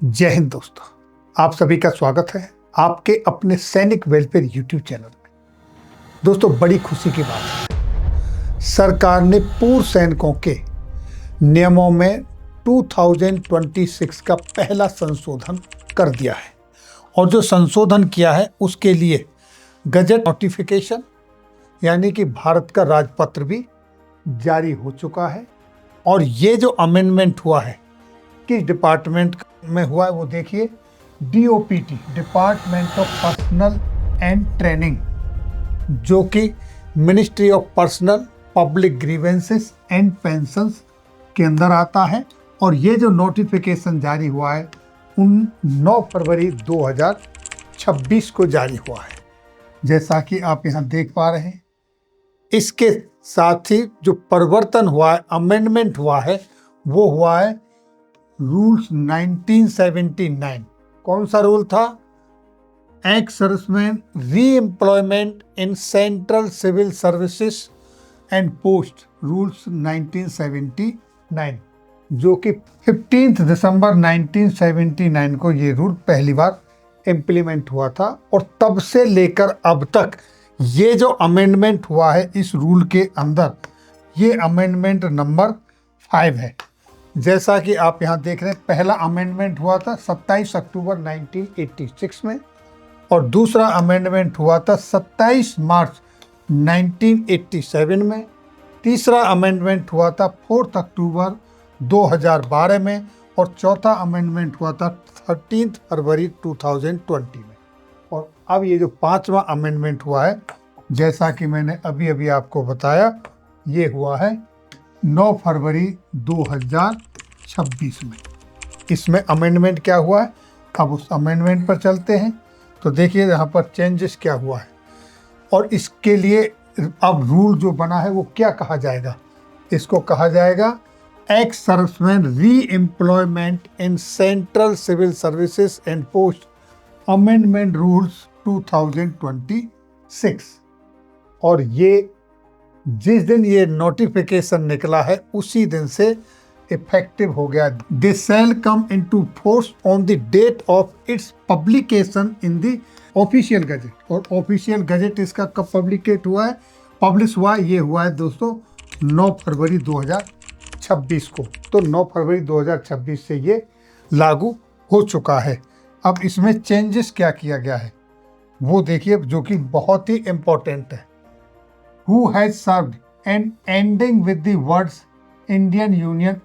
जय हिंद दोस्तों, आप सभी का स्वागत है आपके अपने सैनिक वेलफेयर यूट्यूब चैनल में। दोस्तों, बड़ी खुशी की बात है, सरकार ने पूर्व सैनिकों के नियमों में 2026 का पहला संशोधन कर दिया है और जो संशोधन किया है उसके लिए गजट नोटिफिकेशन यानी कि भारत का राजपत्र भी जारी हो चुका है। और ये जो अमेंडमेंट हुआ है किस डिपार्टमेंट में हुआ है वो देखिए, DOPT department of personal and training, जो कि ministry of personnel public grievances and pensions के अंदर आता है। और ये जो नोटिफिकेशन जारी हुआ है 9 फरवरी 2026 को जारी हुआ है, जैसा कि आप यहाँ देख पा रहे हैं। इसके साथ ही जो परिवर्तन हुआ है, अमेंडमेंट हुआ है, वो हुआ है रूल्स 1979। कौन सा रूल था? Ex serviceman re employment in central civil services and post rules 1979, जो कि 15 दिसंबर 1979 को ये रूल पहली बार इम्प्लीमेंट हुआ था। और तब से लेकर अब तक ये जो अमेंडमेंट हुआ है इस रूल के अंदर, ये अमेंडमेंट नंबर 5 है। जैसा कि आप यहाँ देख रहे हैं, पहला अमेंडमेंट हुआ था 27 अक्टूबर 1986 में और दूसरा अमेंडमेंट हुआ था 27 मार्च 1987 में। तीसरा अमेंडमेंट हुआ था 4 अक्टूबर 2012 में और चौथा अमेंडमेंट हुआ था 13 फरवरी 2020 में। और अब ये जो 5वां अमेंडमेंट हुआ है, जैसा कि मैंने अभी अभी आपको बताया, ये हुआ है 9 फरवरी 2026 में। इसमें अमेंडमेंट क्या हुआ है, अब उस अमेंडमेंट पर चलते हैं। तो देखिए यहाँ पर चेंजेस क्या हुआ है और इसके लिए अब रूल जो बना है वो क्या कहा जाएगा। इसको कहा जाएगा ex serviceman re employment in central civil services and post amendment rules 2026। और ये जिस दिन ये नोटिफिकेशन निकला है उसी दिन से इफेक्टिव हो गया। This shall come into force on the date of its publication in the official gazette. और ऑफिशियल गजेट इसका कब पब्लिकेट हुआ है, पब्लिश हुआ है, ये हुआ है दोस्तों 9 फरवरी 2026 को। तो 9 फरवरी 2026 से ये लागू हो चुका है। अब इसमें चेंजेस क्या किया गया है वो देखिए, जो कि बहुत ही इम्पोर्टेंट है। Who has served and ending with the words Indian Union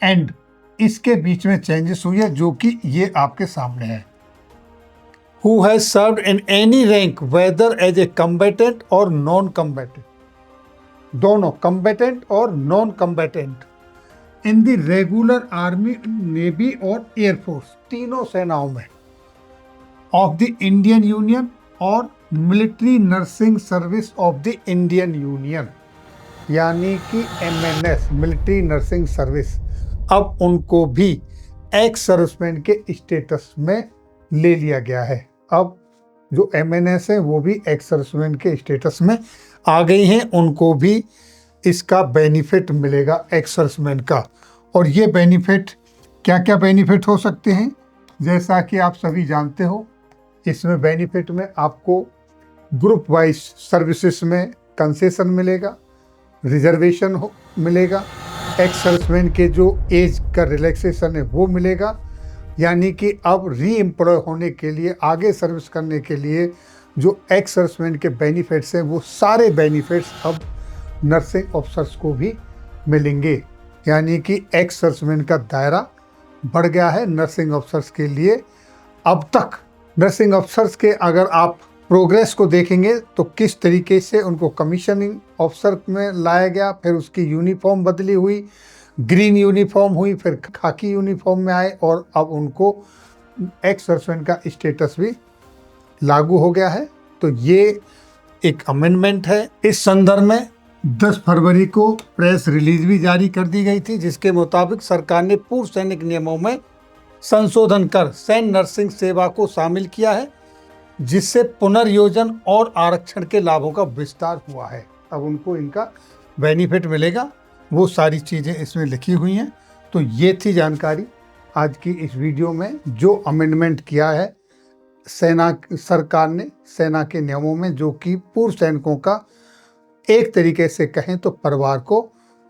and, इसके बीच में चेंजेस हुई है जो कि ये आपके सामने है। Who has served in any rank whether as a combatant or non-combatant, दोनों combatant और non-combatant in the regular army, navy और air force, तीनों सेनाओं में, of the Indian Union और military nursing service of the Indian union, यानी कि MNS military nursing service, अब उनको भी एक्स सर्विसमैन के स्टेटस में ले लिया गया है। अब जो MNS है वो भी एक्स सर्विसमैन के स्टेटस में आ गई हैं, उनको भी इसका बेनिफिट मिलेगा एक्स सर्विसमैन का। और ये बेनिफिट क्या क्या बेनिफिट हो सकते हैं, जैसा कि आप सभी जानते हो, इसमें बेनिफिट में आपको ग्रुप वाइज सर्विसेज में कंसेशन मिलेगा, रिजर्वेशन मिलेगा, एक्स सर्विसमैन के जो एज का रिलैक्सेशन है वो मिलेगा। यानी कि अब री एम्प्लॉय होने के लिए, आगे सर्विस करने के लिए जो एक्स सर्विसमैन के बेनिफिट्स हैं वो सारे बेनिफिट्स अब नर्सिंग ऑफिसर्स को भी मिलेंगे। यानी कि एक्स सर्विसमैन का दायरा बढ़ गया है नर्सिंग ऑफिसर्स के लिए। अब तक नर्सिंग ऑफिसर्स के अगर आप प्रोग्रेस को देखेंगे तो किस तरीके से उनको कमीशनिंग ऑफिसर में लाया गया, फिर उसकी यूनिफॉर्म बदली हुई, ग्रीन यूनिफॉर्म हुई, फिर खाकी यूनिफॉर्म में आए और अब उनको एक्स सर्विसमैन का स्टेटस भी लागू हो गया है। तो ये एक अमेंडमेंट है। इस संदर्भ में 10 फरवरी को प्रेस रिलीज भी जारी कर दी गई थी, जिसके मुताबिक सरकार ने पूर्व सैनिक नियमों में संशोधन कर सैन्य नर्सिंग सेवा को शामिल किया है, जिससे पुनर्योजन और आरक्षण के लाभों का विस्तार हुआ है। अब उनको इनका बेनिफिट मिलेगा, वो सारी चीज़ें इसमें लिखी हुई हैं। तो ये थी जानकारी। आज की इस वीडियो में जो अमेंडमेंट किया है सेना सरकार ने सेना के नियमों में, जो कि पूर्व सैनिकों का एक तरीके से कहें तो परिवार को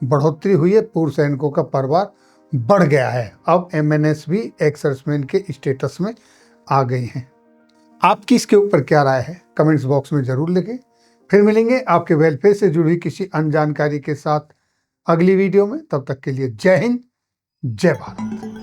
बढ़ोतरी हुई है, पूर्व सैनिकों का परिवार बढ़ गया है। अब एमएनएस भी एक्स सर्विसमैन के स्टेटस में आ गई हैं। आपकी इसके ऊपर क्या राय है कमेंट्स बॉक्स में जरूर लिखें। फिर मिलेंगे आपके वेलफेयर से जुड़ी किसी अन्य जानकारी के साथ अगली वीडियो में। तब तक के लिए जय हिंद, जय भारत।